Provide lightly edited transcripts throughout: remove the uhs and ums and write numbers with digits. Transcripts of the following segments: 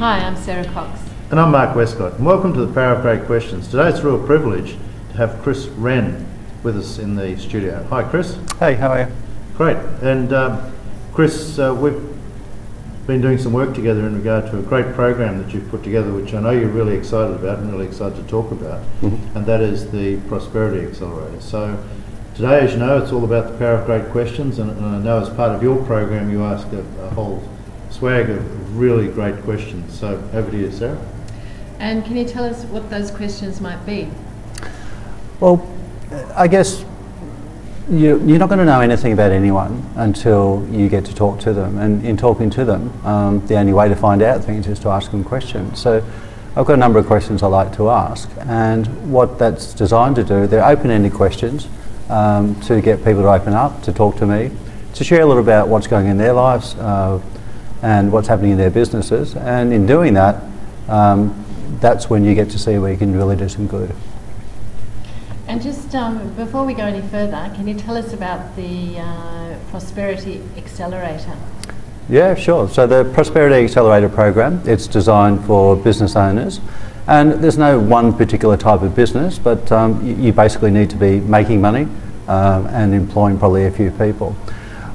Hi, I'm Sarah Cox. And I'm Mark Westcott, and welcome to the Power of Great Questions. Today it's a real privilege to have Chris Wren with us in the studio. Hi Chris. Hey, how are you? Great. And Chris, we've been doing some work together in regard to a great program that you've put together, which I know you're really excited about and really excited to talk about, and that is the Prosperity Accelerator. So today, as you know, it's all about the power of great questions, and I know as part of your program you ask a whole swag of really great questions. So over to you, Sarah. And can you tell us what those questions might be? Well, I guess you're not going to know anything about anyone until you get to talk to them, and in talking to them, the only way to find out things is to ask them questions. So I've got a number of questions I like to ask, and what that's designed to do, they're open-ended questions to get people to open up, to talk to me, to share a little about what's going on in their lives and what's happening in their businesses, and in doing that, that's when you get to see where you can really do some good. And just before we go any further, can you tell us about the Prosperity Accelerator? Yeah, sure. So the Prosperity Accelerator program, it's designed for business owners, and there's no one particular type of business, but you basically need to be making money and employing probably a few people.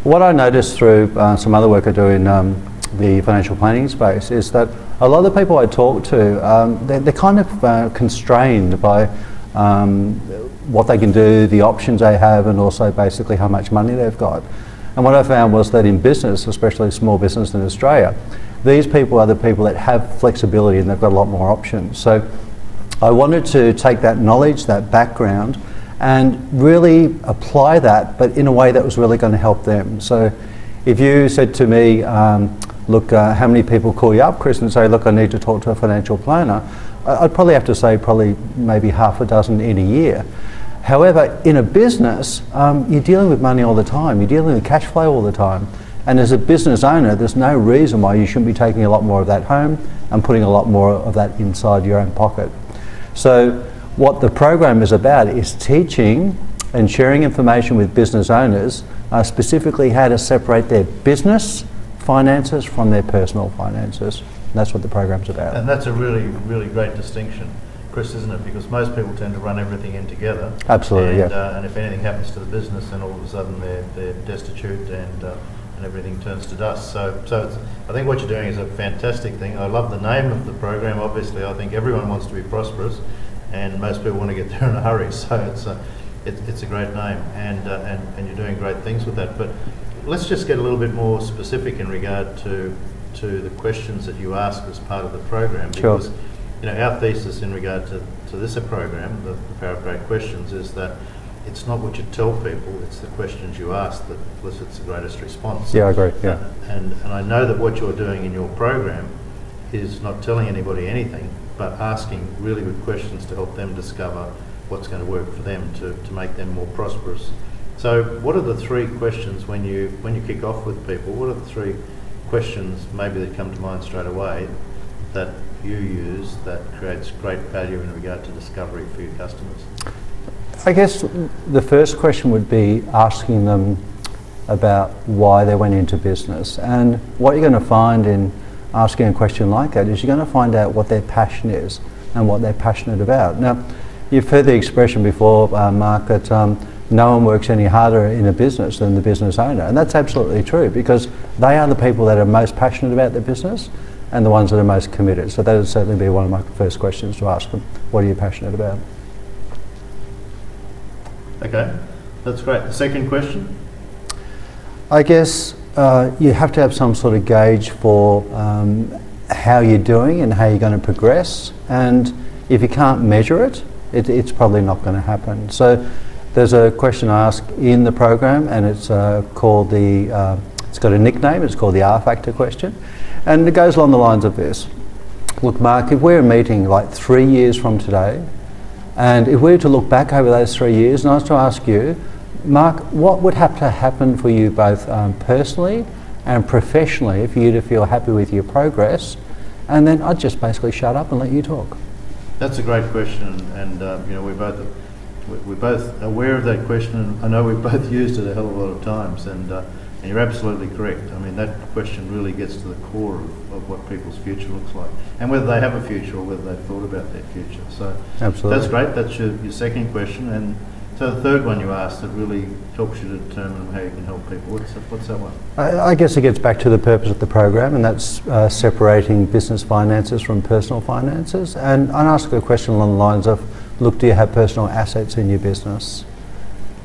What I noticed through some other work I do in the financial planning space is that a lot of the people I talk to, they're kind of constrained by what they can do, the options they have, and also basically how much money they've got. And what I found was that in business, especially small business in Australia, these people are the people that have flexibility and they've got a lot more options. So I wanted to take that knowledge, that background, and really apply that, but in a way that was really going to help them. So if you said to me, look, how many people call you up, Chris, and say, look, I need to talk to a financial planner, I'd probably have to say maybe half a dozen in a year. However, in a business, you're dealing with money all the time. You're dealing with cash flow all the time. And as a business owner, there's no reason why you shouldn't be taking a lot more of that home and putting a lot more of that inside your own pocket. So what the program is about is teaching and sharing information with business owners, specifically how to separate their business finances from their personal finances. And that's what the program's about. And that's a really, really great distinction, Chris, isn't it? Because most people tend to run everything in together. Absolutely, and, yeah. And if anything happens to the business, then all of a sudden they're destitute and everything turns to dust. So I think what you're doing is a fantastic thing. I love the name of the program. Obviously, I think everyone wants to be prosperous, and most people want to get there in a hurry. So it's a great name, and you're doing great things with that. But let's just get a little bit more specific in regard to the questions that you ask as part of the program, because Sure. Our thesis in regard to this program, the Power of Great Questions, is that it's not what you tell people, it's the questions you ask that elicits the greatest response. Yeah, I agree. Yeah. And I know that what you're doing in your program is not telling anybody anything, but asking really good questions to help them discover what's going to work for them to make them more prosperous. So what are the three questions when you kick off with people? What are the three questions maybe that come to mind straight away that you use that creates great value in regard to discovery for your customers? I guess the first question would be asking them about why they went into business. And what you're going to find in asking a question like that is you're going to find out what their passion is and what they're passionate about. Now, you've heard the expression before, Mark, that no one works any harder in a business than the business owner. And that's absolutely true, because they are the people that are most passionate about their business and the ones that are most committed. So that would certainly be one of my first questions to ask them. What are you passionate about? Okay, that's great. The second question? I guess you have to have some sort of gauge for how you're doing and how you're going to progress. And if you can't measure it, it's probably not going to happen. So there's a question I ask in the program, and it's called it's got a nickname, it's called the R Factor question. And it goes along the lines of this. Look, Mark, if we're meeting like 3 years from today, and if we were to look back over those 3 years, and I was to ask you, Mark, what would have to happen for you both personally and professionally for you to feel happy with your progress? And then I'd just basically shut up and let you talk. That's a great question, and we're both aware of that question, and I know we've both used it a hell of a lot of times, and And you're absolutely correct. I mean, that question really gets to the core of what people's future looks like, and whether they have a future or whether they've thought about their future. So Absolutely. that's great. That's your second question. And so the third one you asked that really helps you to determine how you can help people. What's that one? I guess it gets back to the purpose of the program, and that's separating business finances from personal finances. And I'd ask a question along the lines of, look, do you have personal assets in your business?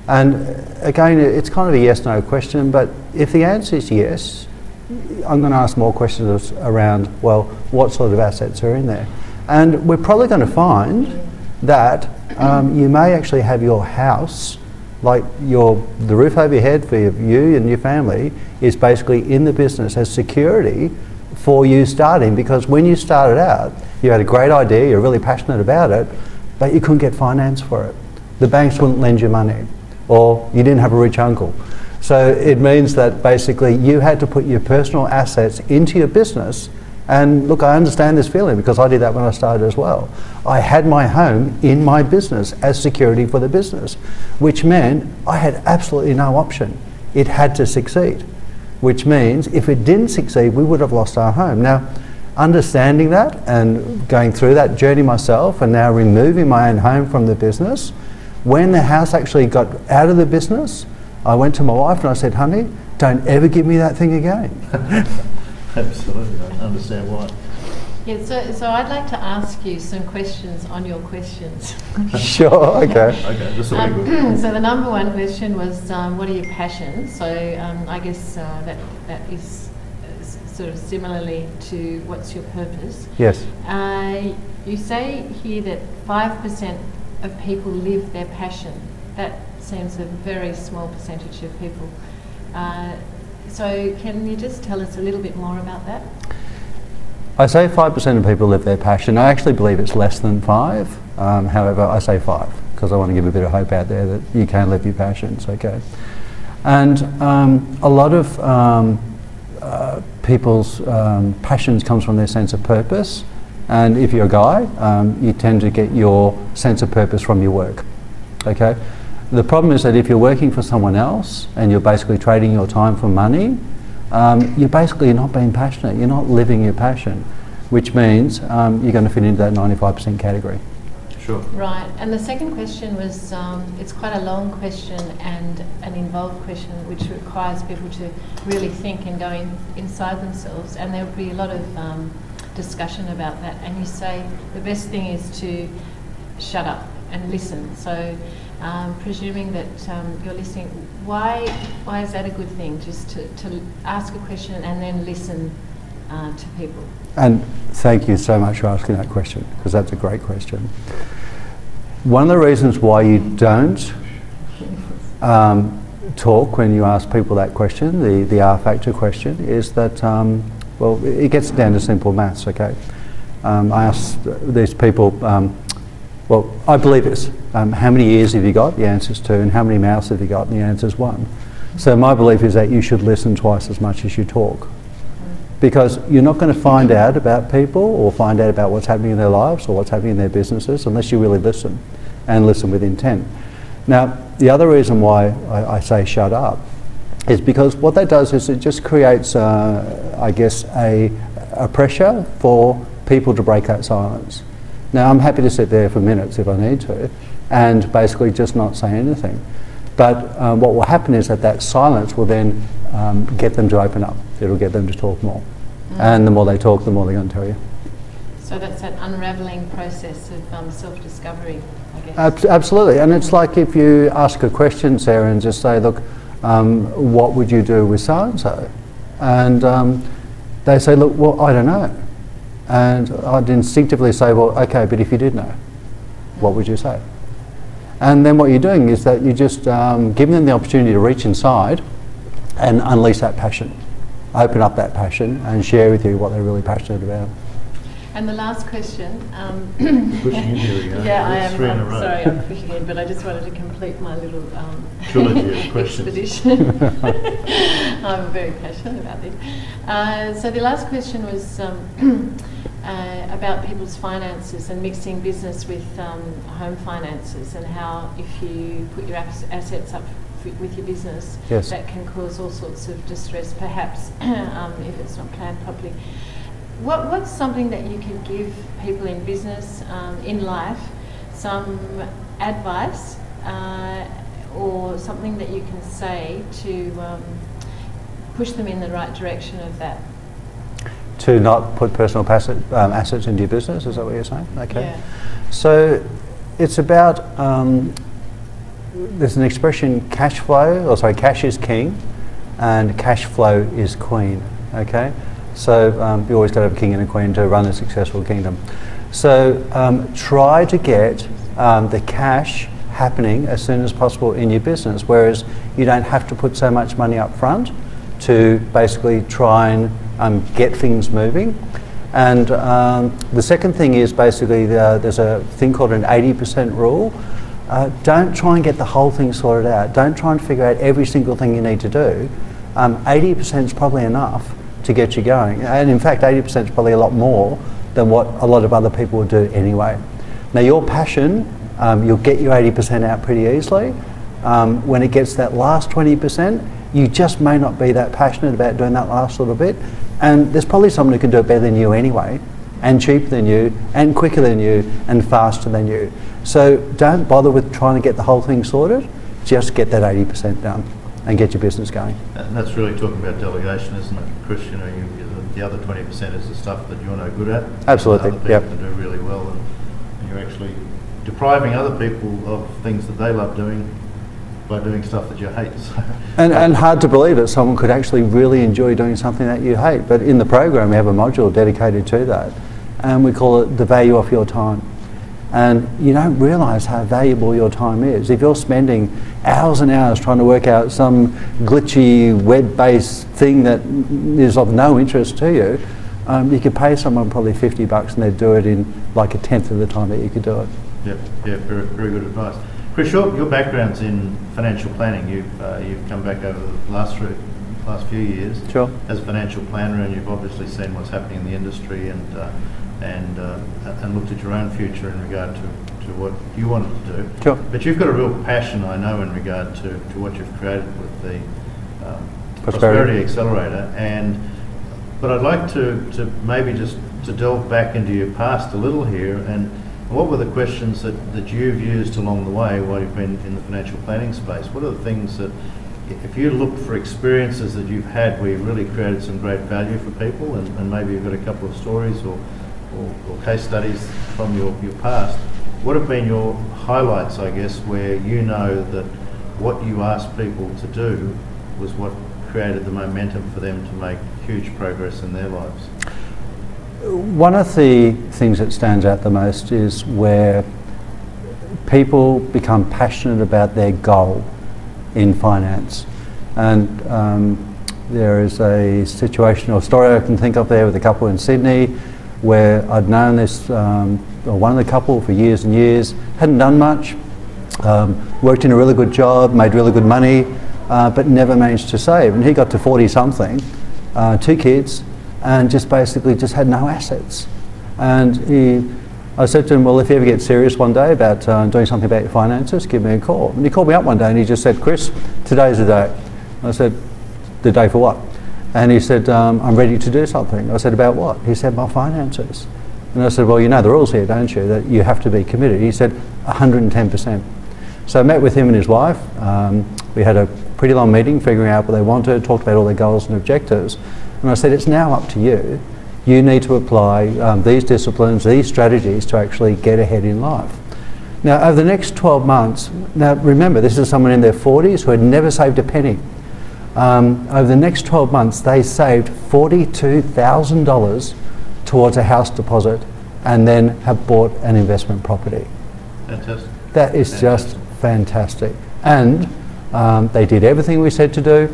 And again, it's kind of a yes-no question, but if the answer is yes, I'm going to ask more questions around, well, what sort of assets are in there? And we're probably going to find that you may actually have your house, like the roof over your head for you and your family, is basically in the business as security for you starting, because when you started out, you had a great idea, you're really passionate about it, but you couldn't get finance for it. The banks wouldn't lend you money, or you didn't have a rich uncle. So it means that basically you had to put your personal assets into your business. And look, I understand this feeling because I did that when I started as well. I had my home in my business as security for the business, which meant I had absolutely no option. It had to succeed, which means if it didn't succeed, we would have lost our home. Now, understanding that and going through that journey myself and now removing my own home from the business, when the house actually got out of the business, I went to my wife and I said, honey, don't ever give me that thing again. Absolutely, I understand why. Yeah, so I'd like to ask you some questions on your questions. Sure, okay. Okay, this will be good. So the number one question was, what are your passions? So I guess that is sort of similarly to what's your purpose. Yes. You say here that 5% of people live their passion. That seems a very small percentage of people. So can you just tell us a little bit more about that? I say 5% of people live their passion. I actually believe it's less than 5. However, I say 5 because I want to give a bit of hope out there that you can live your passions, okay? And a lot of people's passions comes from their sense of purpose. And if you're a guy, you tend to get your sense of purpose from your work, okay? The problem is that if you're working for someone else and you're basically trading your time for money, you're basically not being passionate, you're not living your passion, which means you're going to fit into that 95% category. Sure. Right, and the second question was, it's quite a long question and an involved question which requires people to really think and go inside themselves, and there will be a lot of discussion about that. And you say the best thing is to shut up and listen. So presuming that you're listening, why is that a good thing, just to ask a question and then listen to people? And thank you so much for asking that question, because that's a great question. One of the reasons why you don't talk when you ask people that question, the R factor question, is that, well, it gets down to simple maths, okay? I asked these people, well, I believe this. How many ears have you got? The answer's 2. And how many mouths have you got? And the answer's 1. So my belief is that you should listen twice as much as you talk. Because you're not going to find out about people or find out about what's happening in their lives or what's happening in their businesses unless you really listen, and listen with intent. Now, the other reason why I say shut up is because what that does is it just creates, I guess, a pressure for people to break that silence. Now, I'm happy to sit there for minutes if I need to and basically just not say anything. But what will happen is that silence will then get them to open up. It'll get them to talk more. And the more they talk, the more they're going to tell you. So that's that unravelling process of self-discovery, I guess. Absolutely. And it's like if you ask a question, Sarah, and just say, look, what would you do with so-and-so? And they say, look, well, I don't know. And I'd instinctively say, well, okay, but if you did know, what would you say? And then what you're doing is that you're just giving them the opportunity to reach inside and unleash that passion, open up that passion and share with you what they're really passionate about. And the last question. Pushing in here again. Yeah, I am. Three in a I'm row. sorry, I'm pushing in, but I just wanted to complete my little trilogy of questions. expedition. I'm very passionate about this. So the last question was about people's finances and mixing business with home finances, and how if you put your assets up with your business Yes. that can cause all sorts of distress, perhaps, if it's not planned properly. What's something that you could give people in business, in life, some advice, or something that you can say to push them in the right direction of that? To not put personal assets into your business, is that what you're saying? Okay. Yeah. So it's about, there's an expression, cash is king and cash flow is queen, okay? So you always got to have a king and a queen to run a successful kingdom. So try to get the cash happening as soon as possible in your business, whereas you don't have to put so much money up front to basically try and get things moving. And the second thing is basically there's a thing called an 80% rule. Don't try and get the whole thing sorted out. Don't try and figure out every single thing you need to do. 80% is probably enough to get you going. And in fact, 80% is probably a lot more than what a lot of other people would do anyway. Now your passion, you'll get your 80% out pretty easily. When it gets that last 20%, you just may not be that passionate about doing that last little bit. And there's probably someone who can do it better than you anyway, and cheaper than you, and quicker than you, and faster than you. So don't bother with trying to get the whole thing sorted, just get that 80% done and get your business going. And that's really talking about delegation, isn't it, Chris? You know, the other 20% is the stuff that you're no good at. Absolutely, other people can do really well, and you're actually depriving other people of things that they love doing by doing stuff that you hate. And hard to believe that someone could actually really enjoy doing something that you hate. But in the program we have a module dedicated to that, and we call it the value of your time. And you don't realise how valuable your time is. If you're spending hours and hours trying to work out some glitchy web-based thing that is of no interest to you, you could pay someone probably $50 and they'd do it in like a tenth of the time that you could do it. Yeah, very, very good advice. Chris, your background's in financial planning. You've come back over the last few years as a financial planner, and you've obviously seen what's happening in the industry and looked at your own future in regard to what you wanted to do. Sure. But you've got a real passion, I know, in regard to what you've created with the Prosperity Accelerator. But I'd like to maybe just to delve back into your past a little here, and what were the questions that you've used along the way while you've been in the financial planning space? What are the things that, if you look for experiences that you've had where you've really created some great value for people, and maybe you've got a couple of stories or case studies from your past, what have been your highlights, I guess, where you know that what you asked people to do was what created the momentum for them to make huge progress in their lives? One of the things that stands out the most is where people become passionate about their goal in finance. And there is a situation or story I can think of there with a couple in Sydney where I'd known this, one of the couple for years and years, hadn't done much, worked in a really good job, made really good money, but never managed to save. And he got to 40-something, 2 kids, and just basically just had no assets. And I said to him, well, if you ever get serious one day about doing something about your finances, give me a call. And he called me up one day and he just said, Chris, today's the day. I said, the day for what? And he said, I'm ready to do something. I said, about what? He said, my finances. And I said, well, you know the rules here, don't you, that you have to be committed? He said, 110%. So I met with him and his wife. We had a pretty long meeting figuring out what they wanted, talked about all their goals and objectives. And I said, it's now up to you. You need to apply these disciplines, these strategies to actually get ahead in life. Now, over the next 12 months, now remember, this is someone in their 40s who had never saved a penny. Over the next 12 months, they saved $42,000 towards a house deposit and then have bought an investment property. Fantastic. That is just fantastic. And they did everything we said to do.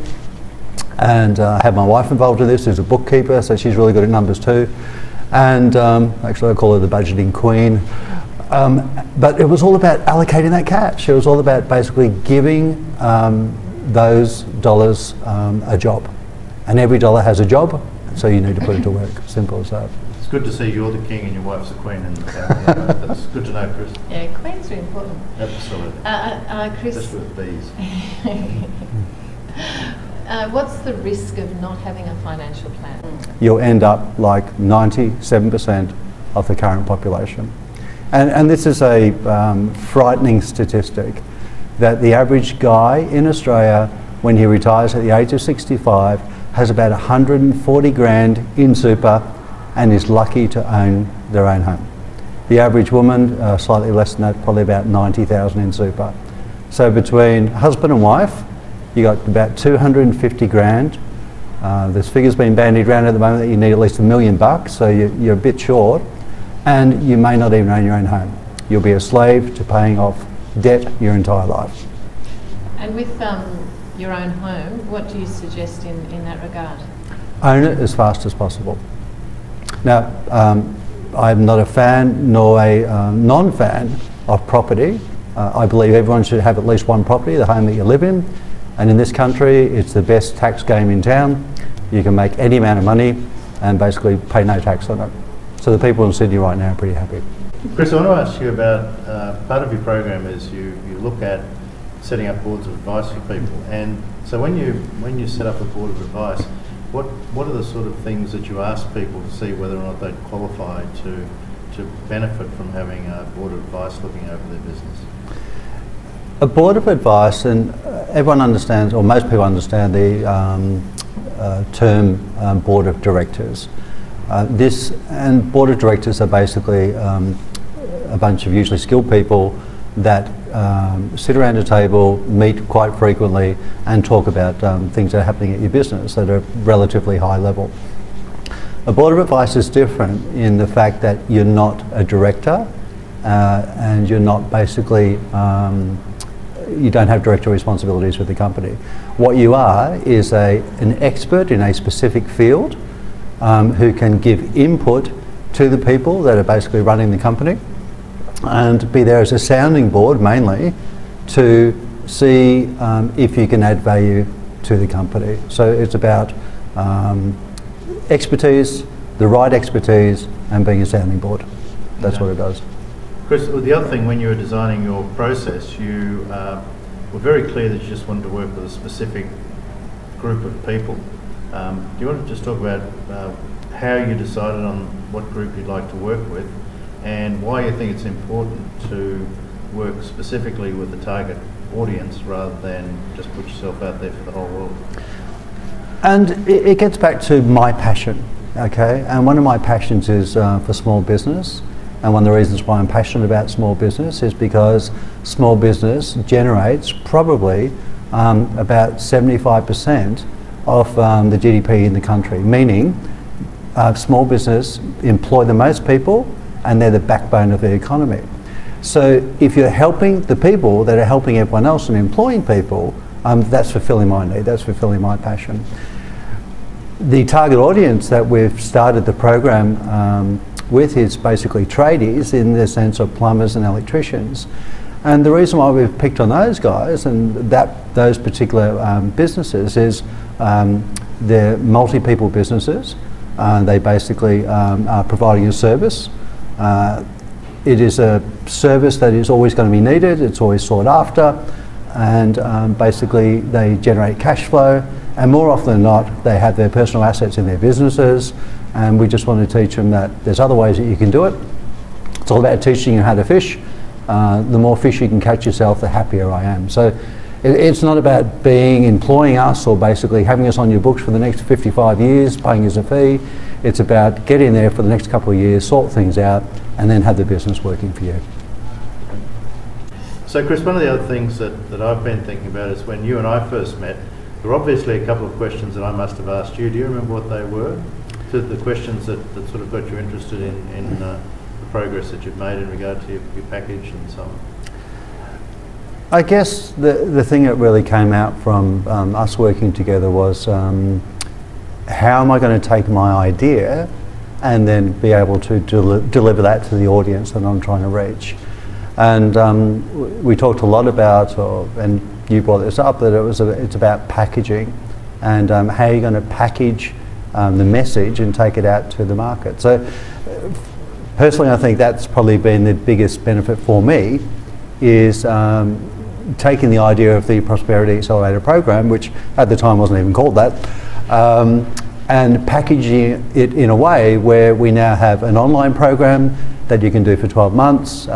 And I had my wife involved in this, who's a bookkeeper, so she's really good at numbers too. And actually I call her the budgeting queen. But it was all about allocating that cash. It was all about basically giving those dollars a job. And every dollar has a job, so you need to put it to work. Simple as that. It's good to see you're the king and your wife's the queen in the family. That's good to know, Chris. Yeah, queens are important. Absolutely. Chris, just with bees. what's the risk of not having a financial plan? You'll end up like 97% of the current population. And this is a frightening statistic, that the average guy in Australia, when he retires at the age of 65, has about 140 grand in super and is lucky to own their own home. The average woman, slightly less than that, probably about 90,000 in super. So between husband and wife, you got about 250 grand. There's figures being bandied around at the moment that you need at least $1 million, so you're a bit short, and you may not even own your own home. You'll be a slave to paying off debt your entire life. And with your own home, what do you suggest in that regard? Own it as fast as possible. Now, I'm not a fan nor a non-fan of property. I believe everyone should have at least one property, the home that you live in. And in this country, it's the best tax game in town. You can make any amount of money and basically pay no tax on it. So the people in Sydney right now are pretty happy. Chris, I want to ask you about, part of your program is you look at setting up boards of advice for people. And so when you set up a board of advice, what are the sort of things that you ask people to see whether or not they'd qualify to benefit from having a board of advice looking over their business? A board of advice, and everyone understands, or most people understand the term board of directors. Board of directors are basically a bunch of usually skilled people that sit around a table, meet quite frequently, and talk about things that are happening at your business that are relatively high level. A board of advice is different in the fact that you're not a director and you're not basically, you don't have director responsibilities with the company. What you are is an expert in a specific field who can give input to the people that are basically running the company, and be there as a sounding board mainly to see if you can add value to the company. So it's about expertise, the right expertise, and being a sounding board. That's what it does. Chris, the other thing, when you were designing your process, you were very clear that you just wanted to work with a specific group of people. Do you want to just talk about how you decided on what group you'd like to work with, and why you think it's important to work specifically with the target audience rather than just put yourself out there for the whole world? And it gets back to my passion, okay? And one of my passions is for small business. And one of the reasons why I'm passionate about small business is because small business generates probably about 75% of the GDP in the country, meaning small business employ the most people and they're the backbone of the economy. So if you're helping the people that are helping everyone else and employing people, that's fulfilling my need, that's fulfilling my passion. The target audience that we've started the program with is basically tradies, in the sense of plumbers and electricians. And the reason why we've picked on those guys and those particular businesses is they're multi-people businesses. They basically are providing a service. It is a service that is always going to be needed, it's always sought after, and basically they generate cash flow, and more often than not they have their personal assets in their businesses, and we just want to teach them that there's other ways that you can do it. It's all about teaching you how to fish. The more fish you can catch yourself, the happier I am. So it's not about employing us or basically having us on your books for the next 55 years, paying us a fee. It's about getting there for the next couple of years, sort things out, and then have the business working for you. So Chris, one of the other things that I've been thinking about is when you and I first met, there were obviously a couple of questions that I must have asked you. Do you remember what they were? The questions that sort of got you interested in the progress that you've made in regard to your package and so on? I guess the thing that really came out from us working together was how am I going to take my idea and then be able to deliver that to the audience that I'm trying to reach. And we talked a lot about, and you brought this up, that it's about packaging and how you're going to package the message and take it out to the market. So personally, I think that's probably been the biggest benefit for me, is taking the idea of the Prosperity Accelerator program, which at the time wasn't even called that, and packaging it in a way where we now have an online program that you can do for 12 months.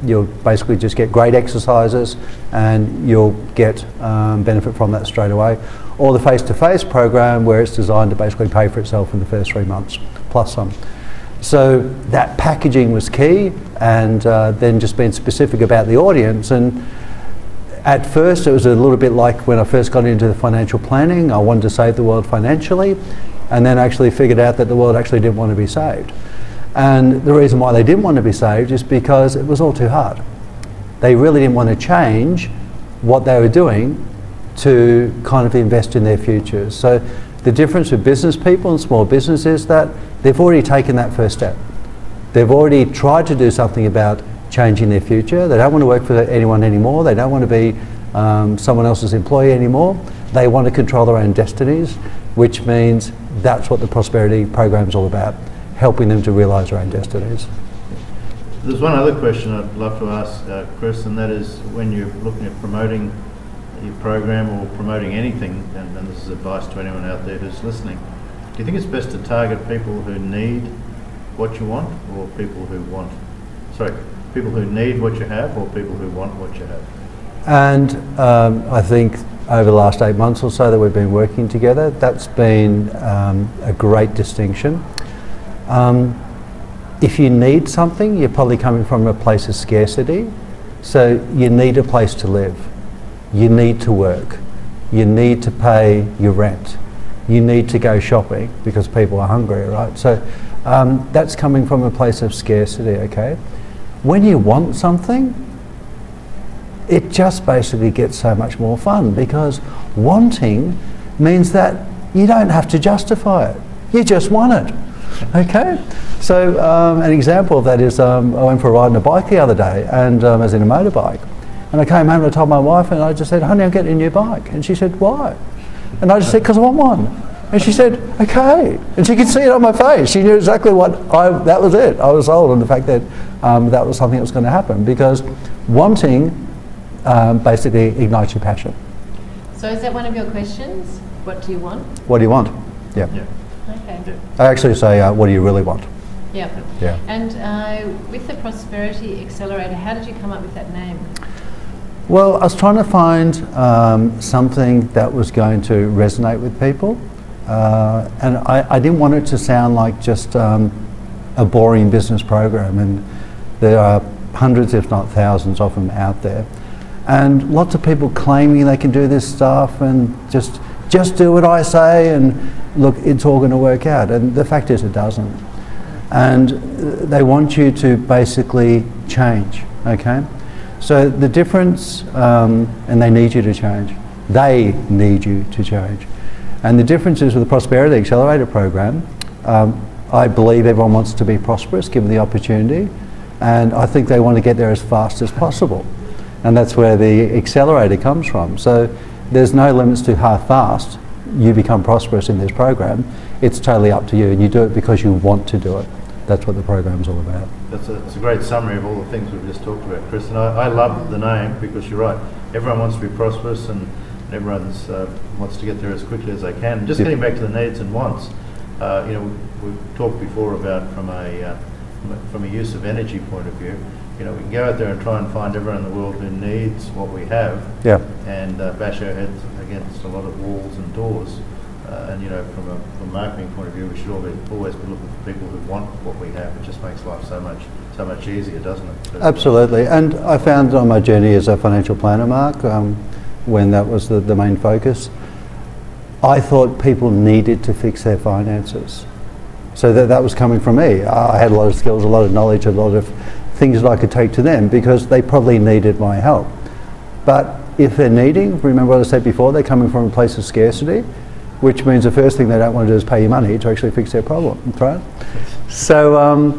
You'll basically just get great exercises and you'll get benefit from that straight away. Or the face-to-face program where it's designed to basically pay for itself in the first 3 months, plus some. So that packaging was key, and then just being specific about the audience. And at first it was a little bit like when I first got into the financial planning. I wanted to save the world financially, and then actually figured out that the world actually didn't want to be saved. And the reason why they didn't want to be saved is because it was all too hard. They really didn't want to change what they were doing to kind of invest in their futures. So the difference with business people and small business is that they've already taken that first step. They've already tried to do something about changing their future. They don't want to work for anyone anymore. They don't want to be someone else's employee anymore. They want to control their own destinies, which means that's what the Prosperity Program is all about, helping them to realise their own destinies. There's one other question I'd love to ask Chris, and that is when you're looking at promoting your program or promoting anything, and this is advice to anyone out there who's listening, do you think it's best to target people who need what you want, or people who need what you have, or people who want what you have? And I think over the last 8 months or so that we've been working together, that's been a great distinction. If you need something, you're probably coming from a place of scarcity. So you need a place to live. You need to work. You need to pay your rent. You need to go shopping because people are hungry, right? So that's coming from a place of scarcity, okay? When you want something, it just basically gets so much more fun, because wanting means that you don't have to justify it. You just want it. Okay, so an example of that is I went for a ride on a bike the other day, and I was in a motorbike, and I came home and I told my wife, and I just said, honey, I'm getting a new bike. And she said, why? And I just said, because I want one. And she said, okay. And she could see it on my face. She knew exactly that was it. I was sold on the fact that that was something that was going to happen, because wanting basically ignites your passion. So is that one of your questions? What do you want? What do you want? Yeah. Okay. I actually say, what do you really want? Yeah. Yeah. And with the Prosperity Accelerator, how did you come up with that name? Well, I was trying to find something that was going to resonate with people, and I didn't want it to sound like just a boring business program, and there are hundreds if not thousands of them out there, and lots of people claiming they can do this stuff and just do what I say and look, it's all going to work out, and the fact is it doesn't. And they want you to basically change, okay? So the difference, and they need you to change. They need you to change. And the difference is with the Prosperity Accelerator program, I believe everyone wants to be prosperous given the opportunity, and I think they want to get there as fast as possible. And that's where the accelerator comes from. So there's no limits to how fast you become prosperous in this program. It's totally up to you, and you do it because you want to do it. That's what the program's all about. That's a great summary of all the things we've just talked about, Chris. And I love the name, because you're right. Everyone wants to be prosperous, and everyone wants to get there as quickly as they can. Just getting back to the needs and wants, we've talked before about from a use of energy point of view. We can go out there and try and find everyone in the world who needs what we have, and bash our heads against a lot of walls and doors. And from a marketing point of view, we should always be looking for people who want what we have. It just makes life so much easier, doesn't it? Absolutely. And I found on my journey as a financial planner, Mark, when that was the main focus, I thought people needed to fix their finances. So that was coming from me. I had a lot of skills, a lot of knowledge, a lot of things that I could take to them, because they probably needed my help. But if they're needing, remember what I said before, they're coming from a place of scarcity, which means the first thing they don't want to do is pay you money to actually fix their problem, right? So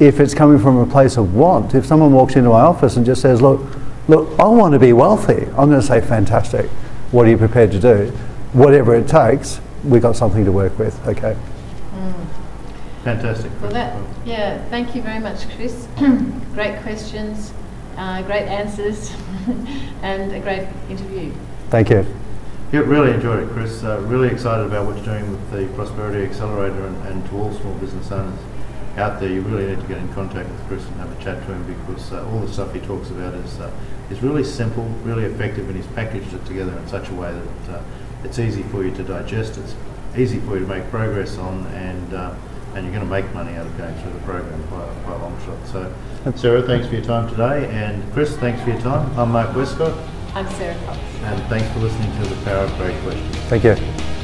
if it's coming from a place of want, if someone walks into my office and just says, look, I want to be wealthy, I'm going to say, fantastic. What are you prepared to do? Whatever it takes, we've got something to work with, okay? Fantastic. Well, thank you very much, Chris. Great questions, great answers, and a great interview. Thank you. Yeah, really enjoyed it, Chris. Really excited about what you're doing with the Prosperity Accelerator and to all small business owners out there. You really need to get in contact with Chris and have a chat to him, because all the stuff he talks about is really simple, really effective, and he's packaged it together in such a way that it's easy for you to digest, it's easy for you to make progress on, and you're going to make money out of going through the program by a long shot. So, Sarah, thanks for your time today, and Chris, thanks for your time. I'm Mark Westcott. I'm Sarah Cox. And thanks for listening to The Power of Great Questions. Thank you.